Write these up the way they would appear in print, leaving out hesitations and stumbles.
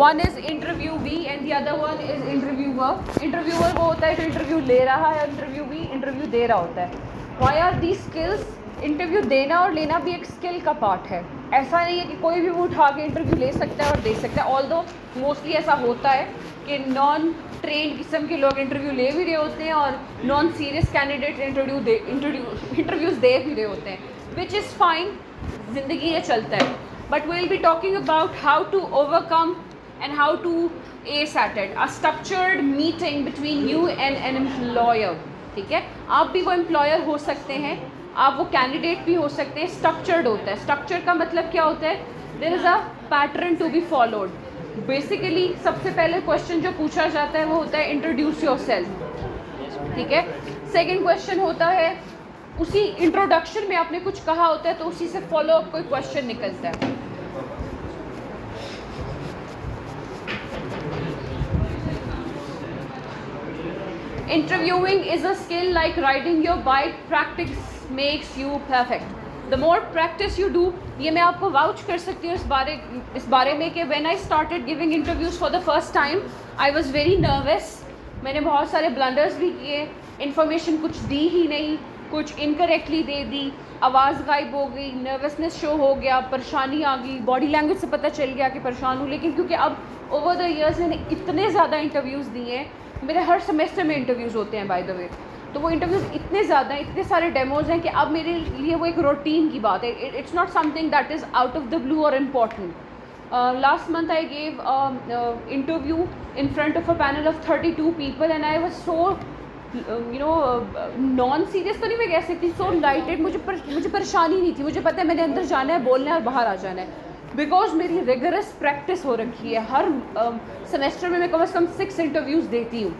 One is interviewee and the other one is interviewer. Interviewer वो होता है जो इंटरव्यू ले रहा है, इंटरव्यूवी इंटरव्यू दे रहा होता है. Why are the skills? Interview देना और लेना भी एक स्किल का पार्ट है. ऐसा नहीं है कि कोई भी वो उठा के इंटरव्यू ले सकता है और दे सकता है. ऑल्दो मोस्टली ऐसा होता है कि नॉन ट्रेन किस्म के लोग इंटरव्यू ले भी रहे होते हैं और नॉन सीरियस कैंडिडेट इंटरव्यूज़ दे भी रहे होते हैं, विच इज़ फाइन. ज़िंदगी ये चलता है. But we will be talking about how to overcome and how to ace at it. A structured meeting between you and an employer. ठीक है, आप भी वो एम्प्लॉयर हो सकते हैं, आप वो कैंडिडेट भी हो सकते हैं. स्ट्रक्चर्ड होता है. स्ट्रक्चर का मतलब क्या होता है? There is a pattern to be followed. Basically सबसे पहले क्वेश्चन जो पूछा जाता है वो होता है इंट्रोड्यूस योरसेल्फ. ठीक है. सेकेंड क्वेश्चन होता है, उसी इंट्रोडक्शन में आपने कुछ कहा होता है तो उसी से फॉलो अप कोई क्वेश्चन निकलता है. Interviewing is a skill like riding your bike. Practice makes you perfect. The more practice you do, ये मैं आपको वाउच कर सकती हूँ इस बारे में कि when I started giving interviews for the first time, I was very nervous. मैंने बहुत सारे blunders भी किए, information कुछ दी ही नहीं, कुछ incorrectly दे दी, आवाज़ गायब हो गई, नर्वसनेस शो हो गया, परेशानी आ गई, बॉडी लैंग्वेज से पता चल गया कि परेशान हूँ. लेकिन क्योंकि अब ओवर द ईयर्स मैंने इतने ज़्यादा इंटरव्यूज़ दिए हैं, मेरे हर सेमेस्टर में इंटरव्यूज़ होते हैं बाय द वे, तो वो इंटरव्यूज़ इतने ज़्यादा हैं, इतने सारे डेमोज़ हैं कि अब मेरे लिए वो एक रूटीन की बात है. It's not something that is out of the blue और important. Last month I gave interview in front of a panel of 32 people and I was so non serious तो नहीं मैं कह सकती, सो लाइटेड. मुझे परेशानी नहीं थी. मुझे पता है मैंने अंदर जाना है, बोलना है और बाहर आ जाना है, बिकॉज मेरी रेगुलस प्रैक्टिस हो रखी है. हर सेमेस्टर में मैं कम से कम 6 इंटरव्यूज़ देती हूँ.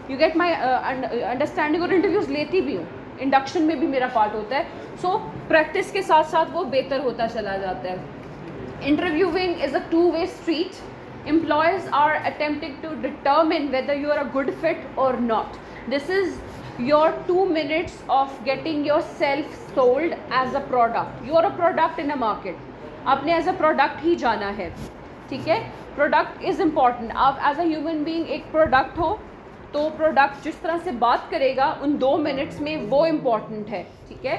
You get my understanding. और इंटरव्यूज़ लेती भी हूँ, इंडक्शन में भी मेरा पार्ट होता है. सो प्रैक्टिस के साथ साथ वो बेहतर होता चला जाता है. Interviewing is a 2-way street. Employers are attempting to determine whether you are a good fit or not. This is your 2 minutes of getting yourself sold as a product. You are a product in a market. आपने as a product ही जाना है. ठीक है. Product is important. आप as a human being एक product हो, तो product जिस तरह से बात करेगा उन 2 मिनट्स में वो इम्पॉर्टेंट है. ठीक है.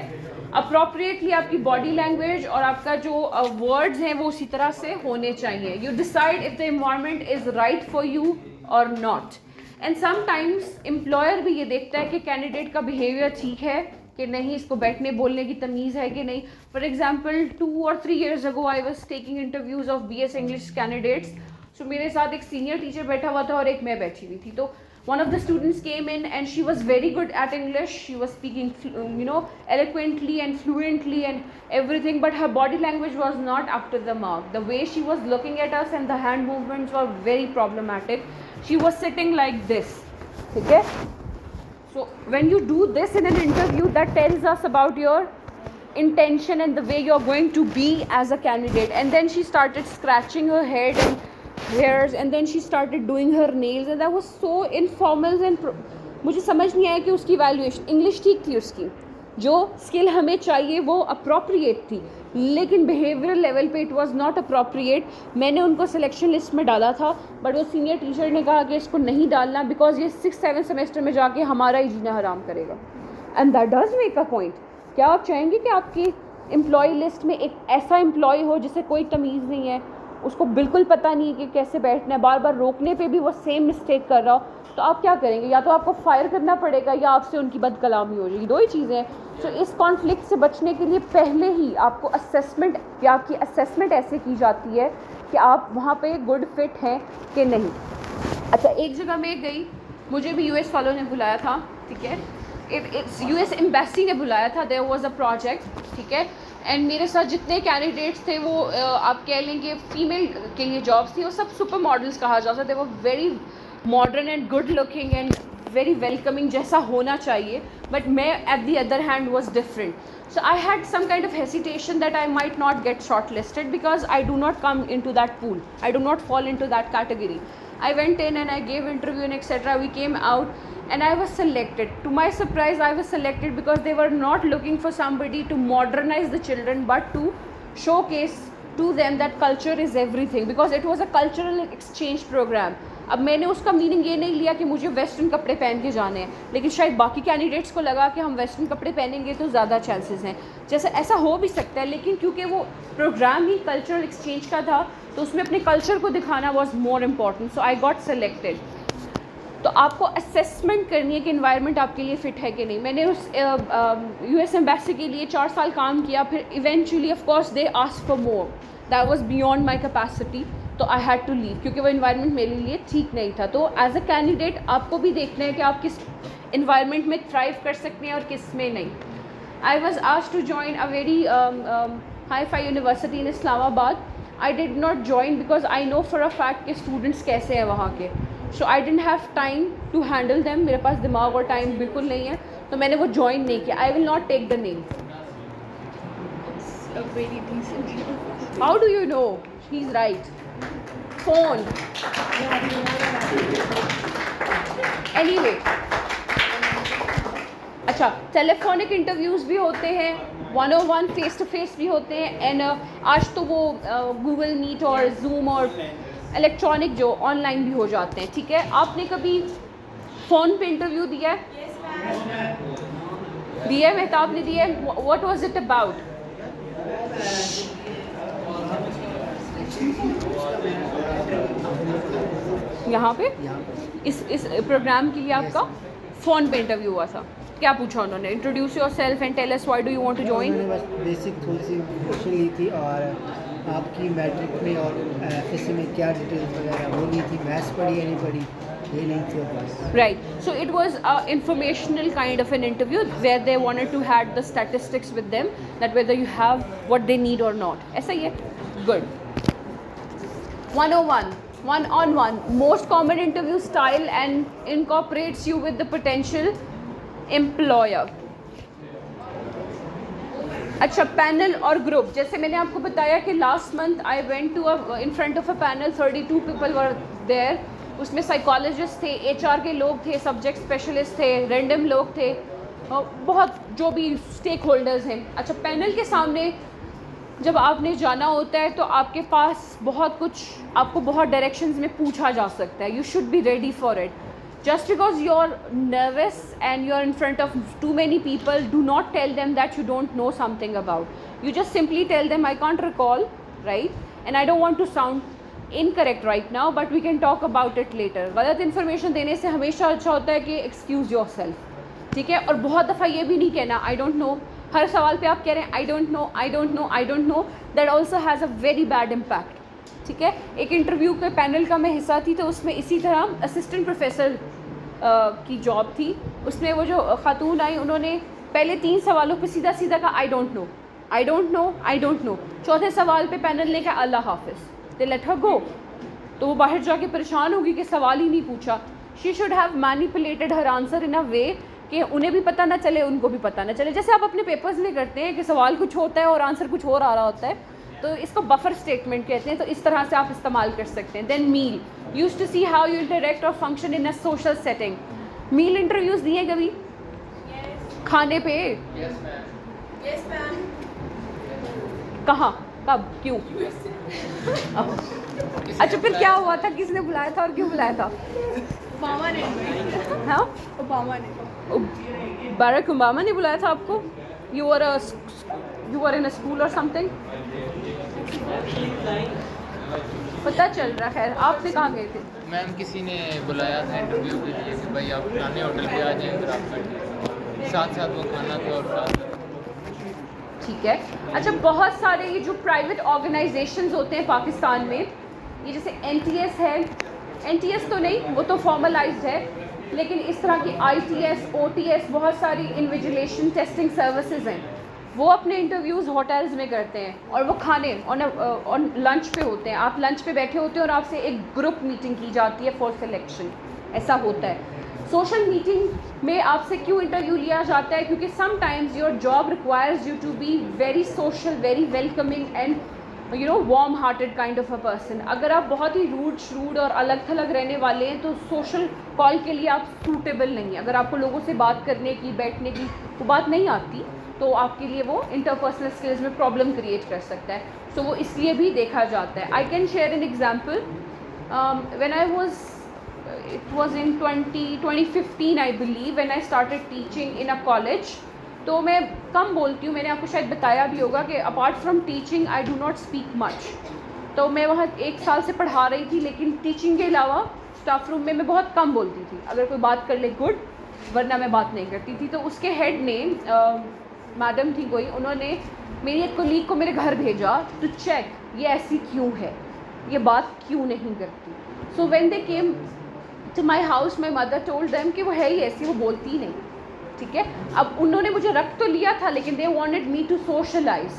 अप्रोप्रिएटली आपकी बॉडी लैंग्वेज और आपका जो वर्ड्स हैं वो उसी तरह से होने चाहिए. You decide if the environment is right for you और नॉट. एंड समटाइम्स एम्प्लॉयर भी ये देखता है कि कैंडिडेट का बिहेवियर ठीक है कि नहीं, इसको बैठने बोलने की तमीज़ है कि नहीं. For example 2 or 3 years ago I was taking interviews of BS English candidates. So मेरे साथ एक सीनियर टीचर बैठा हुआ था और एक मैं बैठी हुई थी. तो one of the students came in and she was very good at English. She was speaking eloquently and fluently and everything, but her body language was not up to the mark. The way she was looking at us and the hand movements were very problematic. She was sitting like this. Okay. So when you do this in an interview, that tells us about your intention and the way you're going to be as a candidate. And then she started scratching her head and hairs and then she started doing her nails and that was so informal and मुझे समझ नहीं आया कि उसकी valuation. English ठीक थी, उसकी जो स्किल हमें चाहिए वो अप्रोप्रिएट थी, लेकिन बिहेवियर लेवल पे इट वाज नॉट अप्रोप्रिएट. मैंने उनको सिलेक्शन लिस्ट में डाला था, बट वो सीनियर टीचर ने कहा कि इसको नहीं डालना बिकॉज ये 6-7 सेमेस्टर में जाके हमारा ही जीना हराम करेगा. And that does make a point. क्या आप चाहेंगे कि आपकी एम्प्लॉय लिस्ट में एक ऐसा एम्प्लॉय हो जिसे कोई तमीज़ नहीं है, उसको बिल्कुल पता नहीं है कि कैसे बैठना है, बार बार रोकने पे भी वो सेम मिस्टेक कर रहा हो, तो आप क्या करेंगे? या तो आपको फायर करना पड़ेगा या आपसे उनकी बदकलामी हो जाएगी. 2 ही चीज़ें हैं. सो इस कॉन्फ्लिक्ट से बचने के लिए पहले ही आपको असेसमेंट या आपकी असेसमेंट ऐसे की जाती है कि आप वहाँ पे गुड फिट हैं कि नहीं. अच्छा, एक जगह मैं गई, मुझे भी US वालों ने बुलाया था. ठीक है. US एम्बेसी ने बुलाया था. There was a project. ठीक है. एंड मेरे साथ जितने कैंडिडेट्स थे वो आप कह लें कि फ़ीमेल के लिए जॉब्स थी. वो सब सुपर मॉडल्स कहा जाता. They were very modern and good looking and very welcoming, जैसा होना चाहिए. बट मैं at the other hand was different. So I had some kind of hesitation that I might not get shortlisted because I do not come into that pool. I do not fall into that category. I went in and I gave interview and etc. We came out and I was selected. To my surprise, I was selected because they were not looking for somebody to modernize the children but to showcase to them that culture is everything, because it was a cultural exchange program. अब मैंने उसका meaning ये नहीं लिया कि मुझे western कपड़े पहन के जाने हैं, लेकिन शायद बाकी कैंडिडेट्स को लगा कि हम वेस्टर्न कपड़े पहनेंगे तो ज़्यादा चांसेस हैं। जैसे ऐसा हो भी सकता है, लेकिन क्योंकि वो प्रोग्राम ही कल्चरल एक्सचेंज का था तो उसमें अपने कल्चर को दिखाना was more important, so I got selected. तो आपको असेसमेंट करनी है कि इन्वायरमेंट आपके लिए फ़िट है कि नहीं। मैंने उस US एम्बेसी के लिए 4 साल काम किया, फिर eventually of course they asked for more, that was beyond my capacity, तो आई हैड टू लीव क्योंकि वो इन्वायरमेंट मेरे लिए ठीक नहीं था। तो एज अ कैंडिडेट आपको भी देखना है कि आप किस इन्वायरमेंट में थ्राइव कर सकते हैं और किस में नहीं। I was asked to join a very hi fi university in Islamabad. I did not join because I know for a fact कि स्टूडेंट्स कैसे हैं वहाँ के, so I didn't have time to handle them, मेरे पास दिमाग और टाइम बिल्कुल नहीं है, तो मैंने वो ज्वाइन नहीं किया। I will not take the name. How do you know? He is right. Phone anyway, अच्छा टेलीफोनिक इंटरव्यूज़ भी होते हैं, 101 फेस टू फेस भी होते हैं, एंड आज तो वो गूगल मीट और जूम और इलेक्ट्रॉनिक जो ऑनलाइन भी हो जाते हैं। ठीक है, आपने कभी फ़ोन पे इंटरव्यू दिया है? दिया है मेहताब ने दिया है। What was it about? यहाँ पे इस प्रोग्राम के लिए आपका फ़ोन पे इंटरव्यू हुआ था। क्या पूछा उन्होंने? Introduce yourself and tell us why do you want to join. उन्होंने बस बेसिक थोड़ी सी क्वेश्चन ली थी और आपकी मैट्रिक में और एफएससी में क्या डिटेल्स वगैरह वो ली थी, मैथ्स पढ़ी या नहीं पढ़ी, ये नहीं थी बस। Right. So it was a informational kind of an interview where they wanted to had the statistics with them that whether you have what they need or not. ऐसा ही है? Good. 101. 1-on-1. Most common interview style and incorporates you with the potential employer. अच्छा, panel और group, जैसे मैंने आपको बताया कि last month I went to in front of a panel, 32 people were there. उसमें साइकोलॉजिस्ट थे, HR के लोग थे, सब्जेक्ट स्पेशलिस्ट थे, रैंडम लोग थे, बहुत जो भी स्टेक होल्डर्स हैं। अच्छा, पैनल के सामने जब आपने जाना होता है तो आपके पास बहुत कुछ, आपको बहुत डायरेक्शंस में पूछा जा सकता है। You should be ready for it. Just because you're nervous and you're in front of too many people, do not tell them that you don't know something about. You just simply tell them, I can't recall, right? And I don't want to sound incorrect right now, but we can talk about it later. गलत information देने से हमेशा अच्छा होता है कि excuse yourself, ठीक है? और बहुत दफ़ा ये भी नहीं कहना I don't know। हर सवाल पे आप कह रहे हैं I don't know, I don't know, I don't know. That also has a very bad impact, ठीक है? एक इंटरव्यू के पैनल का मैं हिस्सा थी, तो उसमें इसी तरह असिस्टेंट प्रोफेसर की जॉब थी। उसमें वो जो खातून आई, उन्होंने पहले 3 सवालों पे सीधा सीधा कहा I don't know, I don't know, I don't know. चौथे सवाल पे पैनल ने कहा अल्लाह हाफिज़, दे लेट हर गो। तो वो बाहर जाके परेशान होगी कि सवाल ही नहीं पूछा। She should have manipulated her answer in a way कि उन्हें भी पता ना चले, उनको भी पता ना चले। जैसे आप अपने पेपर्स में करते हैं कि सवाल कुछ होता है और आंसर कुछ और आ रहा होता है, तो इसको बफर स्टेटमेंट कहते हैं। तो इस तरह से आप इस्तेमाल कर सकते हैं। Then meal, used to see how you interact और function in a social setting. Meal interviews दिए कभी? खाने पे? Yes, ma'am. कहाँ, कब, क्यों? अच्छा, फिर क्या हुआ था? किसने बुलाया था और क्यों बुलाया था? ओबामा ने। हाँ, ओबामा ने। बराक ओबामा ने बुलाया था आपको? You were in a school और समथिंग? पता चल रहा है। आपने कहाँ गए थे? मैम किसी ने बुलाया था इंटरव्यू के लिए कि भाई आप पुराने होटल पे आ जाएं, फिर आप बैठिए, साथ साथ वो खाना था और साथ। ठीक है। अच्छा, बहुत सारे ये जो प्राइवेट ऑर्गेनाइजेशंस होते हैं पाकिस्तान में, ये जैसे NTS है, NTS तो नहीं, वो तो फॉर्मलाइज्ड है, लेकिन इस तरह की ITS, OTS, बहुत सारी इन्विजिलेशन टेस्टिंग सर्विसेज हैं। वो अपने इंटरव्यूज़ होटल्स में करते हैं और वो खाने ऑन लंच पे होते हैं। आप लंच पे बैठे होते हैं और आपसे एक ग्रुप मीटिंग की जाती है फॉर सिलेक्शन, ऐसा होता है। सोशल मीटिंग में आपसे क्यों इंटरव्यू लिया जाता है? क्योंकि sometimes your job requires you to be very social, very welcoming and warm hearted kind of a person. अगर आप बहुत ही रूड श्रूड और अलग थलग रहने वाले हैं तो सोशल कॉल के लिए आप सूटेबल नहीं हैं। अगर आपको लोगों से बात करने की, बैठने की वो बात नहीं आती, तो आपके लिए वो इंटरपर्सनल स्किल्स में प्रॉब्लम क्रिएट कर सकता है. सो वो इसलिए भी देखा जाता है. I can share an example. When I was, it was in 2015 I believe when I started teaching in a college. तो मैं कम बोलती हूँ, मैंने आपको शायद बताया भी होगा कि apart from teaching I do not speak much. तो मैं वहाँ 1 साल से पढ़ा रही थी, लेकिन टीचिंग के अलावा स्टाफ रूम में मैं बहुत कम बोलती थी. अगर कोई बात कर ले गुड, वरना मैं बात नहीं करती थी. तो उसके हेड ने मैडम थी कोई, उन्होंने मेरी एक कोलीग को मेरे घर भेजा टू चेक ये ऐसी क्यों है, ये बात क्यों नहीं करती. So when they came to my house my mother told them कि वो है ही ऐसी, वो बोलती ही नहीं. ठीक है, अब उन्होंने मुझे रख तो लिया था, लेकिन they wanted me to socialise.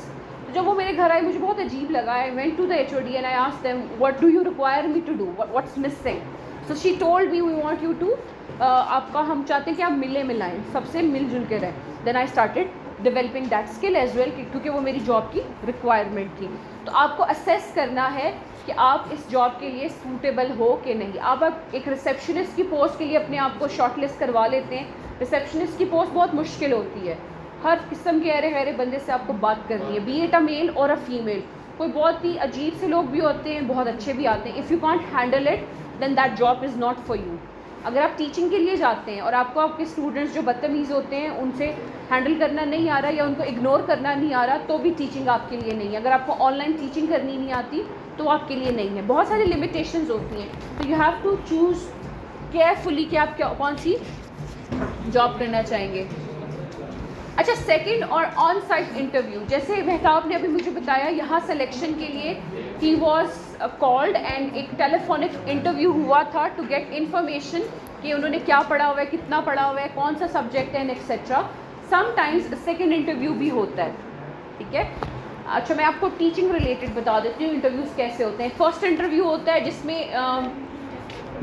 तो जब वो मेरे घर आए मुझे बहुत अजीब लगा. I went to the HOD and I asked them what do you require me to do, what's missing. So she told me we want you to, आपका हम चाहते हैं कि आप मिले मिलाएं, सबसे मिलजुल के रहें. Then I started developing that skill as well, क्योंकि वो मेरी जॉब की रिक्वायरमेंट थी. तो आपको असेस करना है कि आप इस जॉब के लिए सूटेबल हो कि नहीं. आप एक रिसेप्शनिस्ट की पोस्ट के लिए अपने आप को शॉर्टलिस्ट करवा लेते हैं. रिसेप्शनिस्ट की पोस्ट बहुत मुश्किल होती है, हर किस्म के अरे गहरे बंदे से आपको बात करनी है, बी इट अ मेल और अ फीमेल. कोई बहुत ही अजीब से लोग भी होते हैं, बहुत अच्छे भी आते हैं. If you can't handle it then that job is not for you. अगर आप टीचिंग के लिए जाते हैं और आपको आपके स्टूडेंट्स जो बदतमीज़ होते हैं उनसे हैंडल करना नहीं आ रहा या उनको इग्नोर करना नहीं आ रहा, तो भी टीचिंग आपके लिए नहीं है. अगर आपको ऑनलाइन टीचिंग करनी नहीं आती तो आपके लिए नहीं है. बहुत सारी लिमिटेशंस होती हैं. तो you have to choose carefully कि आप कौन सी जॉब करना चाहेंगे. अच्छा, सेकंड और ऑन साइट इंटरव्यू, जैसे महताब ने अभी मुझे बताया, यहाँ सिलेक्शन के लिए ही वॉज कॉल्ड एंड एक टेलीफोनिक इंटरव्यू हुआ था टू गेट इन्फॉर्मेशन कि उन्होंने क्या पढ़ा हुआ है, कितना पढ़ा हुआ है, कौन सा सब्जेक्ट है and etcetera. Sometimes second interview भी होता है. ठीक है. अच्छा, मैं आपको टीचिंग रिलेटेड बता देती हूँ इंटरव्यूज़ कैसे होते हैं. फर्स्ट इंटरव्यू होता है जिसमें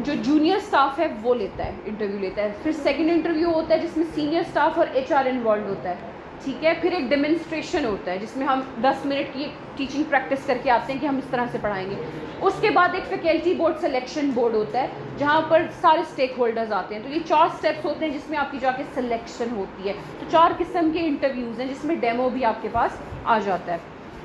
जो जूनियर स्टाफ है वो लेता है, इंटरव्यू लेता है. फिर सेकंड इंटरव्यू होता है जिसमें सीनियर स्टाफ और HR इन्वॉल्व होता है. ठीक है. फिर एक डेमोन्स्ट्रेशन होता है जिसमें हम 10 मिनट की टीचिंग प्रैक्टिस करके आते हैं कि हम इस तरह से पढ़ाएंगे. उसके बाद एक फैकल्टी बोर्ड सिलेक्शन बोर्ड होता है जहाँ पर सारे स्टेक होल्डर्स आते हैं. तो ये 4 स्टेप्स होते हैं जिसमें आपकी जाके सिलेक्शन होती है. तो 4 किस्म के इंटरव्यूज़ हैं जिसमें डेमो भी आपके पास आ जाता है.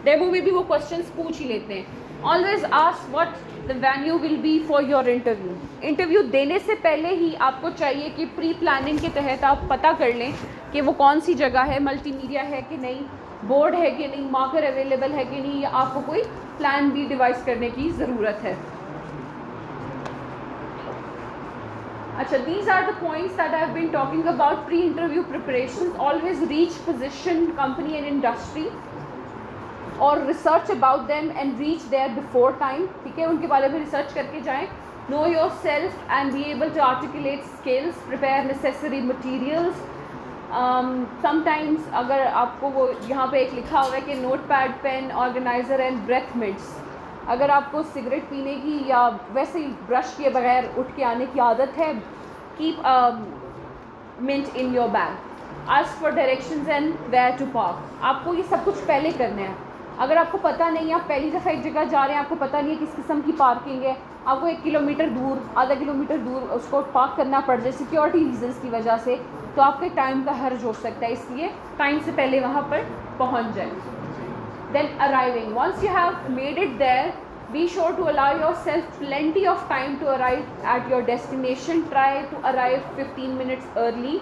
डेमो में भी वो क्वेश्चंस पूछ ही लेते हैं. Always ask what the venue will be for your interview. Interview देने से पहले ही आपको चाहिए कि प्री प्लानिंग के तहत आप पता कर लें कि वो कौन सी जगह है, मल्टीमीडिया है कि नहीं, बोर्ड है कि नहीं, मार्कर अवेलेबल है कि नहीं, या आपको कोई प्लान भी डिवाइस करने की ज़रूरत है. अच्छा, these are the points that I have been talking about pre-interview preparations. Always reach position, company and industry और research about them and reach there before time. ठीक है, उनके बारे में रिसर्च करके जाएं. Know yourself and be able to articulate skills. Prepare necessary materials. Sometimes अगर आपको वो यहाँ पे एक लिखा हुआ है कि notepad, pen, organiser and breath mints. अगर आपको सिगरेट पीने की या वैसे ही ब्रश किए बगैर उठ के आने की आदत है, keep mint in your bag. Ask for directions and where to park. आपको ये सब कुछ पहले करना है. अगर आपको पता नहीं है, आप पहली दफ़ा एक जगह जा रहे हैं, आपको पता नहीं है किस किस्म की पार्किंग है, आपको 1 किलोमीटर दूर, आधा किलोमीटर दूर उसको पार्क करना पड़ जाए सिक्योरिटी रीजंस की वजह से, तो आपके टाइम का हर्ज हो सकता है. इसलिए टाइम से पहले वहाँ पर पहुँच जाए. Then arriving. Once you have made it there, be sure to allow yourself plenty of time to arrive at your destination. Try to arrive 15 minutes early.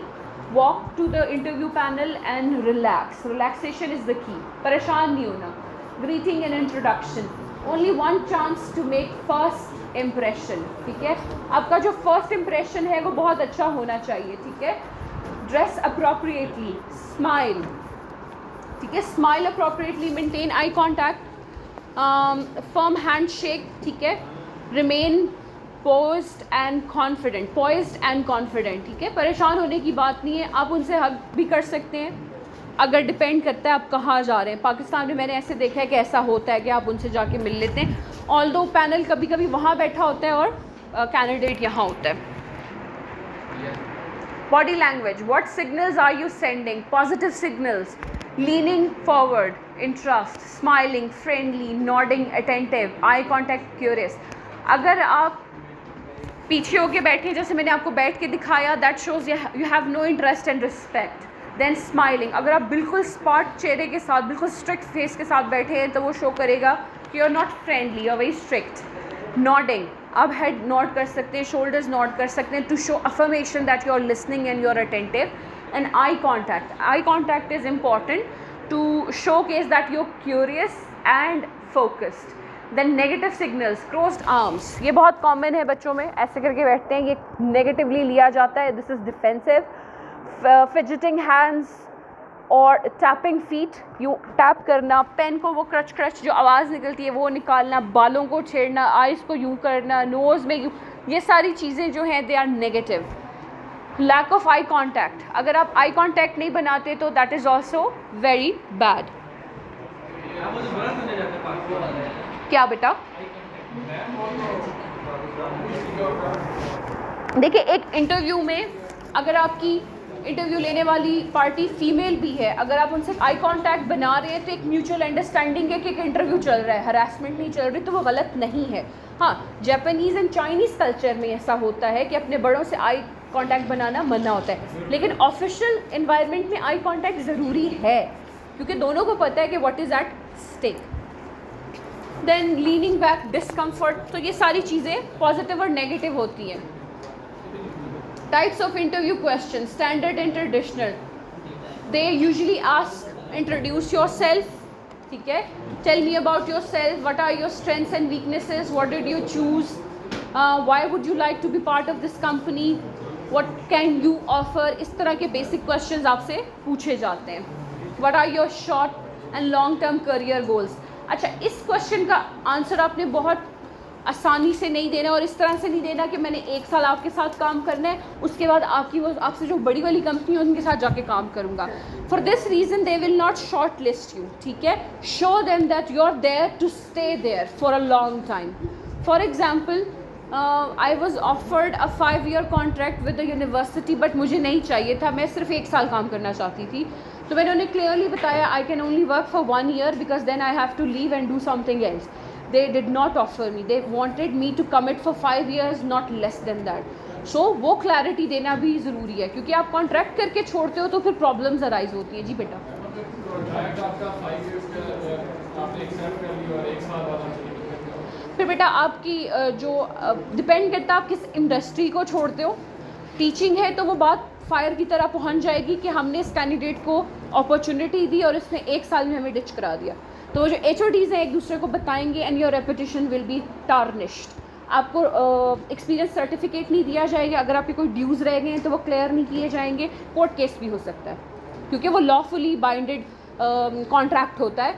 Walk to the interview panel and relax. Relaxation is the key. परेशान नहीं होना. Greeting and introduction. Only one chance to make first impression. ठीक है, आपका जो first impression है वो बहुत अच्छा होना चाहिए. ठीक है. Dress appropriately. स्माइल. ठीक है, smile appropriately. Maintain eye contact. Firm hand shake. ठीक है. Remain posed and confident. ठीक है, परेशान होने की बात नहीं है. आप उनसे हग भी कर सकते हैं, अगर डिपेंड करता है आप कहाँ जा रहे हैं. पाकिस्तान में मैंने ऐसे देखा है कि ऐसा होता है कि आप उनसे जाके मिल लेते हैं. ऑल्दो पैनल कभी कभी वहाँ बैठा होता है और कैंडिडेट यहाँ होता है. Body language. What signals are you sending? Positive signals. Leaning forward, interest, smiling, friendly, nodding, attentive, eye contact, curious. अगर आप पीछे होके बैठे, जैसे मैंने आपको बैठ के दिखाया, that shows you have no interest and respect. Then smiling, अगर आप बिल्कुल स्पॉट चेहरे के साथ, बिल्कुल स्ट्रिक्ट फेस के साथ बैठे हैं तो वो शो करेगा कि you are not friendly, you are very strict. Nodding, आप हेड नॉड कर सकते हैं, शोल्डर्स नॉड कर सकते हैं to show affirmation that you are listening and you are attentive. And eye contact is important to show case that you are curious and focused. Then negative signals, crossed arms, ये बहुत common है बच्चों में, ऐसे करके बैठते हैं, ये नेगेटिवली लिया जाता है, this is defensive. Fidgeting hands और टैपिंग फीट, यूँ टैप करना, पेन को वो क्रच क्रच जो आवाज़ निकलती है वो निकालना, बालों को छेड़ना, आइज़ को यूँ करना, नोज़ में यूँ, ये सारी चीज़ें जो हैं they are negative. Lack of eye contact, अगर आप आई कॉन्टैक्ट नहीं बनाते तो that is also very bad. क्या बेटा? देखिए, एक इंटरव्यू में अगर आपकी इंटरव्यू लेने वाली पार्टी फीमेल भी है, अगर आप उनसे आई कांटेक्ट बना रहे हैं तो एक म्यूचुअल अंडरस्टैंडिंग है कि एक इंटरव्यू चल रहा है, हरासमेंट नहीं चल रही, तो वो गलत नहीं है। हाँ, जापानीज़ एंड चाइनीज़ कल्चर में ऐसा होता है कि अपने बड़ों से आई कांटेक्ट बनाना मना होता है, लेकिन ऑफिशियल एनवायरनमेंट में आई कांटेक्ट ज़रूरी है क्योंकि दोनों को पता है कि what is at stake. Then leaning back, discomfort, तो ये सारी चीज़ें पॉजिटिव और नेगेटिव होती हैं। Types of interview question, standard and traditional, they usually ask introduce yourself, ठीक है, tell me about yourself, what are your strengths and weaknesses, what did you choose, why would you like to be part of this company, what can you offer, इस तरह के basic questions आपसे पूछे जाते हैं। What are your short and long term career goals. अच्छा, इस question का आंसर आपने बहुत आसानी से नहीं देना और इस तरह से नहीं देना कि मैंने 1 साल आपके साथ काम करना है, उसके बाद आपकी वो आपसे जो बड़ी वाली कंपनी है उनके साथ जाके काम करूँगा। For this reason they will not shortlist you, ठीक है, show them that you are there to stay there for a long time. For example, I was offered a 5-year contract with the university, but मुझे नहीं चाहिए था, मैं सिर्फ 1 साल काम करना चाहती थी। तो मैंने उन्हें क्लियरली बताया I can only work for 1 year because then I have to leave and do something else. They did not offer me, they wanted me to commit for 5 years, not less than that. So वो clarity देना भी ज़रूरी है क्योंकि आप contract करके छोड़ते हो तो फिर प्रॉब्लम्स अराइज होती है। जी बेटा, फिर बेटा आपकी जो डिपेंड करता है आप किस इंडस्ट्री को छोड़ते हो। टीचिंग है तो वो बात फायर की तरह पहुंच जाएगी कि हमने इस कैंडिडेट को अपॉर्चुनिटी दी और इसने 1 साल में हमें डिच करा दिया, तो जो HODs हैं एक दूसरे को बताएंगे and your reputation will be tarnished. आपको एक्सपीरियंस सर्टिफिकेट नहीं दिया जाएगा, अगर आपके कोई ड्यूज़ रह गए हैं तो वो क्लियर नहीं किए जाएंगे, कोर्ट केस भी हो सकता है क्योंकि वो लॉफुली बाइंडेड कॉन्ट्रैक्ट होता है।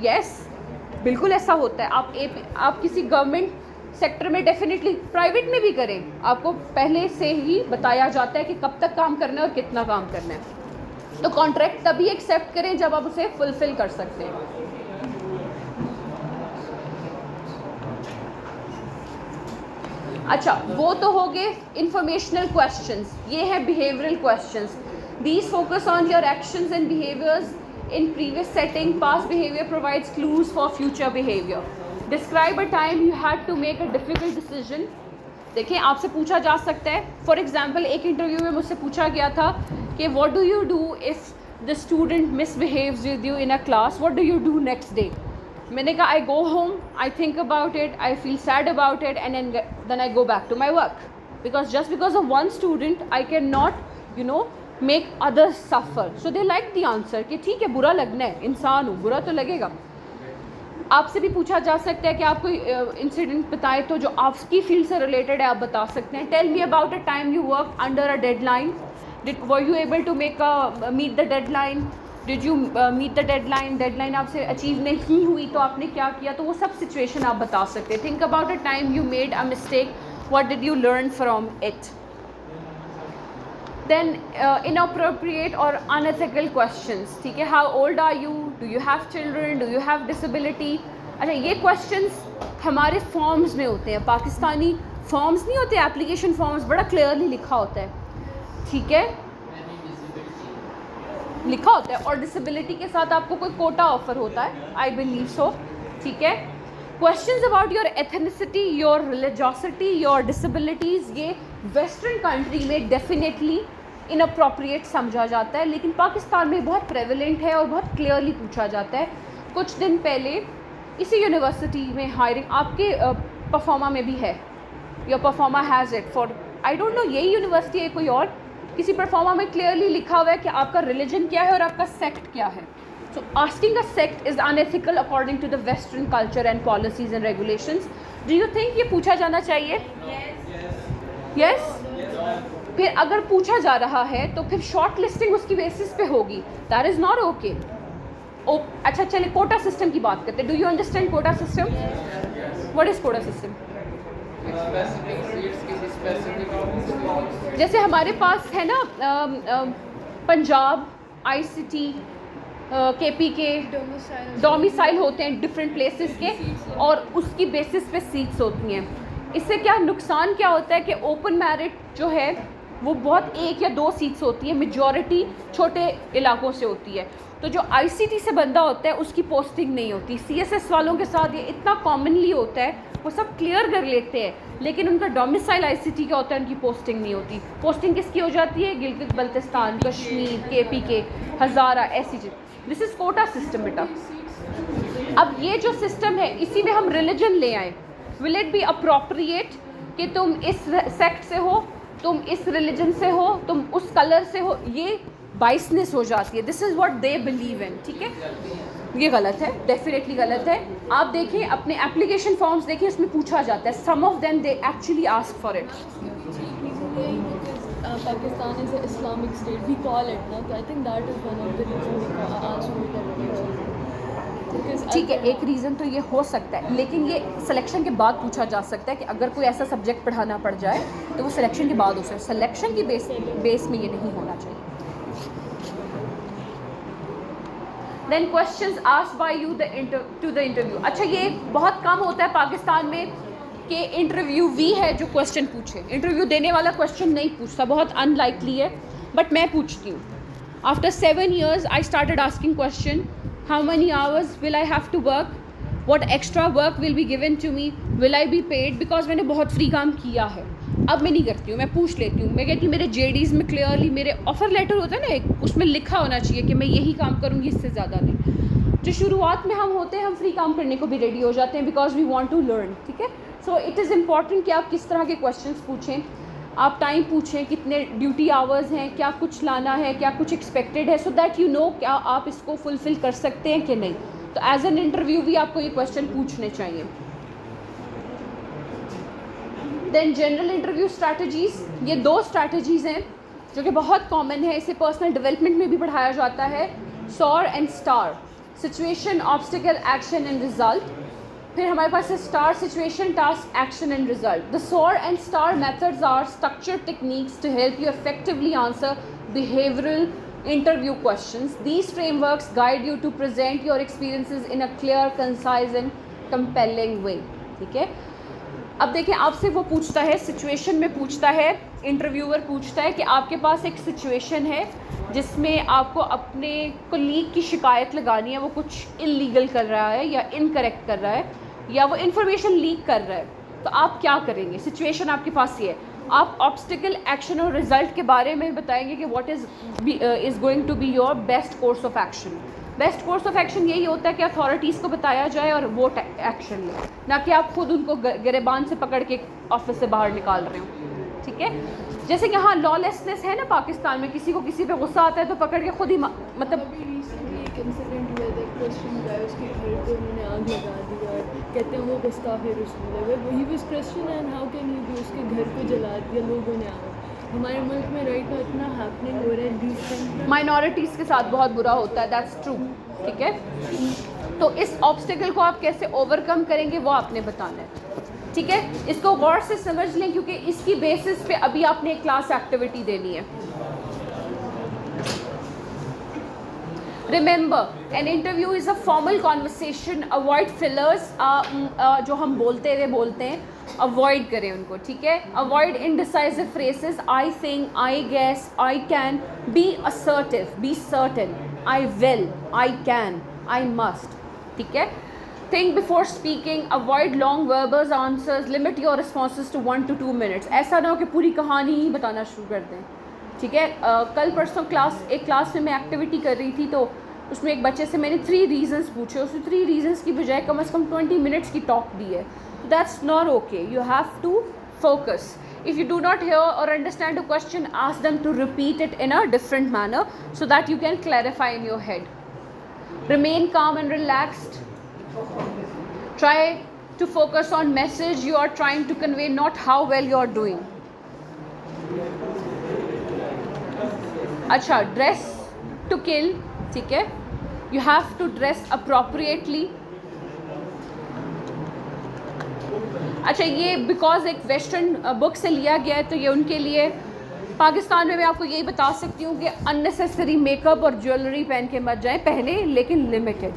यस, बिल्कुल ऐसा होता है। आप किसी गवर्नमेंट सेक्टर में डेफिनेटली, प्राइवेट में भी करें, आपको पहले से ही बताया जाता है कि कब तक काम करना है और कितना काम करना है। तो कॉन्ट्रैक्ट तभी एक्सेप्ट करें जब आप उसे फुलफिल कर सकते हैं। अच्छा, वो तो हो गए इंफॉर्मेशनल क्वेश्चंस, ये है behavioural questions. These focus on your actions and behaviours in previous setting, past behaviour provides clues for future behaviour. Describe a time you had to make a difficult decision. देखिए, आपसे पूछा जा सकता है, for example एक interview में मुझसे पूछा गया था कि what do you do if the student misbehaves with you in a class, what do you do next day. मैंने कहा I go home, I think about it, I feel sad about it and then I go back to my work, because just because of one student I can not make others suffer. So they like the answer कि ठीक है, बुरा लगना है, इंसान हूँ, बुरा तो लगेगा। आपसे भी पूछा जा सकता है कि आप कोई इंसिडेंट बताएं तो जो आपकी फील्ड से रिलेटेड है, आप बता सकते हैं। Tell me about a time you work under a deadline, were you able to meet the deadline, did you meet the deadline आपसे अचीव नहीं हुई तो आपने क्या किया, तो वो सब सिचुएशन आप बता सकते हैं। Think about a time you made a mistake, what did you learn from it. Then inappropriate or unethical questions, ठीक है, how old are you, do you have children, do you have disability। अच्छा, ये questions हमारे forms में होते हैं, Pakistani forms नहीं होते, एप्लीकेशन फॉर्म्स, बड़ा क्लियरली लिखा होता है, ठीक है, लिखा होता है, और डिसेबिलिटी के साथ आपको कोई कोटा ऑफर होता है, आई बिलीव सो, ठीक है। Questions about your ethnicity, your religiosity, your disabilities, ये वेस्टर्न कंट्री में डेफिनेटली इनअप्रोप्रिएट समझा जाता है, लेकिन पाकिस्तान में बहुत प्रेवलेंट है और बहुत क्लियरली पूछा जाता है। कुछ दिन पहले इसी यूनिवर्सिटी में हायरिंग आपके परफॉर्मा में भी है, your pro forma has it for I don't know यही यूनिवर्सिटी है कोई और, किसी परफॉर्मा में क्लियरली लिखा हुआ है कि आपका रिलीजन क्या है और आपका सेक्ट क्या है। So asking a sect is unethical according to the western culture and policies and regulations. Do you think ये पूछा जाना चाहिए? यस। फिर अगर पूछा जा रहा है तो फिर शॉर्ट लिस्टिंग उसकी बेसिस पे होगी, दैट इज़ नॉट ओके। अच्छा चलिए कोटा सिस्टम की बात करते हैं। Do you understand quota system? What is quota system? जैसे हमारे पास है ना पंजाब, ICT, KPK डोमिसाइल होते हैं डिफरेंट प्लेसेस के, और उसकी बेसिस पे सीट्स होती हैं। इससे क्या नुकसान क्या होता है कि ओपन मेरिट जो है वो बहुत 1 या 2 सीट्स होती है, मेजॉरिटी छोटे इलाकों से होती है। तो जो ICT से बंदा होता है उसकी पोस्टिंग नहीं होती। CSS वालों के साथ ये इतना कॉमनली होता है, वो सब क्लियर कर लेते हैं, लेकिन उनका डोमिसाइल ICT का होता है, उनकी पोस्टिंग नहीं होती। पोस्टिंग किसकी हो जाती है? गिलगित बल्तिस्तान, कश्मीर, KPK, हज़ारा, ऐसी चीज़। दिस इज़ कोटा सिस्टम बेटा। अब ये जो सिस्टम है इसी में हम रिलीजन ले आए। विल इट बी अप्रोप्रिएट कि तुम इस सेक्ट से हो, तुम इस रिलीजन से हो, तुम उस कलर से हो? ये बाइसनेस हो जाती है। This is what they believe in, ठीक है? ये गलत है, डेफिनेटली गलत है। आप देखें अपने एप्लीकेशन फॉर्म्स देखिए, उसमें पूछा जाता है, some of them they actually ask for it. Pakistan is an Islamic state, we call it now, so I think that is one of the reasons we ask for it. ठीक है, एक reason तो ये हो सकता है, लेकिन ये सिलेक्शन के बाद पूछा जा सकता है कि अगर कोई ऐसा सब्जेक्ट पढ़ाना पड़ जाए तो वो सिलेक्शन के बाद हो सकता है। सिलेक्शन की बेस में ये नहीं होना चाहिए। Then questions asked by you to the interview. अच्छा ये बहुत कम होता है पाकिस्तान में कि इंटरव्यूवी है जो क्वेश्चन पूछे, इंटरव्यू देने वाला क्वेश्चन नहीं पूछता, बहुत अनलाइकली है, बट मैं पूछती हूँ। After 7 years I started asking question, how many hours will I have to work, what extra work will be given to me, will I be paid, because मैंने बहुत फ्री काम किया है। अब मैं नहीं करती हूँ, मैं पूछ लेती हूँ। मैं कहती हूँ मेरे JDs में क्लियरली मेरे ऑफ़र लेटर होता है ना एक, उसमें लिखा होना चाहिए कि मैं यही काम करूँगी, इससे ज़्यादा नहीं। जो शुरुआत में हम होते हैं हम फ्री काम करने को भी रेडी हो जाते हैं because we want to learn, ठीक है? सो इट इज़ इम्पॉर्टेंट कि आप किस तरह के क्वेश्चंस पूछें, आप टाइम पूछें, कितने ड्यूटी आवर्स हैं, क्या कुछ लाना है, क्या कुछ एक्सपेक्टेड है, सो दैट यू नो क्या आप इसको फुलफ़िल कर सकते हैं कि नहीं। तो एज एन इंटरव्यू भी आपको ये क्वेश्चन पूछने चाहिए। देन जनरल इंटरव्यू स्ट्रैटेजीज़, ये 2 स्ट्रैटेजीज़ हैं जो कि बहुत कॉमन है, इसे पर्सनल डेवलपमेंट में भी पढ़ाया जाता है। SOAR and STAR, situation, obstacle, action and result. फिर हमारे पास है STAR, situation, task, action and result. The SOAR and STAR methods are structured techniques to help you effectively answer behavioural interview questions. These frameworks guide you to present your experiences in a clear, concise and compelling way. ठीक है? अब देखिए आपसे वो पूछता है, situation में पूछता है, इंटरव्यूअर पूछता है कि आपके पास एक सिचुएशन है जिसमें आपको अपने कोलीग की शिकायत लगानी है, वो कुछ इलीगल कर रहा है या इनकरेक्ट कर रहा है या वो इन्फॉर्मेशन लीक कर रहा है, तो आप क्या करेंगे? सिचुएशन आपके पास ये है। आप ऑब्स्टिकल, एक्शन और रिजल्ट के बारे में बताएंगे कि what is going to be your best course of action. Best course of action यही होता है कि अथॉरिटीज़ को बताया जाए और वो एक्शन लें, ना कि आप खुद उनको गिरेबान से पकड़ के ऑफिस से बाहर निकाल रहे हो, ठीक है? जैसे कि हाँ लॉलेसनेस है ना पाकिस्तान में, किसी को किसी पे गुस्सा आता है तो पकड़ के खुद ही मतलब अभी रिसेंटली एक इंसिडेंट हुआ था, क्रिश्चियन गाय, उसके घर पे उन्होंने आग लगा दी और कहते हैं वो गुस्ताखी रसूल है, he was Christian and how can he be, उसके घर को जला दिया लोगों ने आग। हमारे मुल्क में राइट ना इतना हैपनिंग हो रहा है, डिसेंट माइनॉरिटीज़ के साथ बहुत बुरा होता है, दैट्स ट्रू, ठीक है? तो इस ऑब्स्टिकल को आप कैसे ओवरकम करेंगे वो आपने बताना है, ठीक है? इसको गौर से समझ लें क्योंकि इसकी बेसिस पे अभी आपने एक क्लास एक्टिविटी देनी है। Remember, an interview is a formal conversation, avoid fillers, जो हम बोलते हैं अवॉइड करें उनको, ठीक है? Avoid indecisive phrases, I think, I guess, I can. Be assertive, be certain, I will, I can, I must, ठीक है? Think before speaking, avoid long verbal answers, limit your responses to 1 to 2 minutes। ऐसा ना हो कि पूरी कहानी ही बताना शुरू कर दें, ठीक है। कल परसों एक क्लास में मैं एक्टिविटी कर रही थी, तो उसमें एक बच्चे से मैंने 3 रीजंस पूछे, उसने 3 रीजंस की बजाय कम से कम 20 मिनट्स की टॉक दी है। That's not okay, you have to focus. If you do not hear or understand a question, ask them to repeat it in a different manner so that you can clarify in your head. Remain calm and relaxed. Try to focus on message you are trying to convey, not how well you are doing. अच्छा, dress to kill, ठीक है। You have to dress appropriately. अच्छा, ये because एक western book से लिया गया है, तो ये उनके लिए। पाकिस्तान में मैं आपको यही बता सकती हूँ कि अननेसेसरी मेकअप और ज्वेलरी पहन के मत जाएं, पहले लेकिन limited.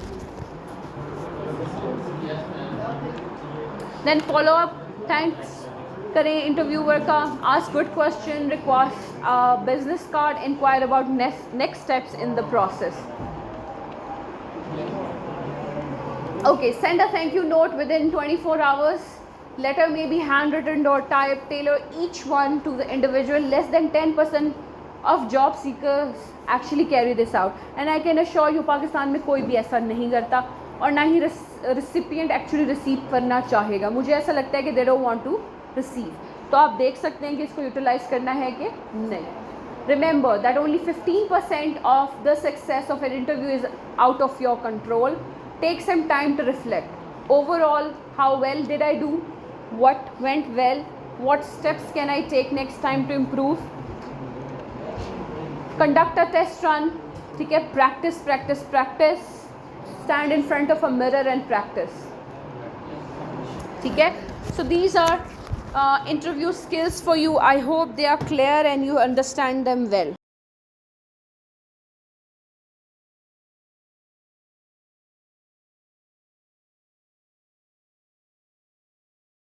Then follow up, thanks करें इंटरव्यूअर का, ask good question, request business card, inquire about next steps in the process. Okay, send a thank you note within 24 hours. Letter may be handwritten or typed. Tailor each one to the individual. Less than 10% of job seekers actually carry this out. And I can assure you, Pakistan में कोई भी ऐसा नहीं करता, और ना ही recipient actually receive करना चाहेगा। मुझे ऐसा लगता है कि they don't want to receive। तो आप देख सकते हैं कि इसको utilize करना है कि नहीं। Remember that only 15% of the success of an interview is out of your control. Take some time to reflect. Overall, how well did I do? What went well? What steps can I take next time to improve? Conduct a test run. ठीक है, practice, practice, practice. Stand in front of a mirror and practice. ठीक है, so these are interview skills for you. I hope they are clear and you understand them well.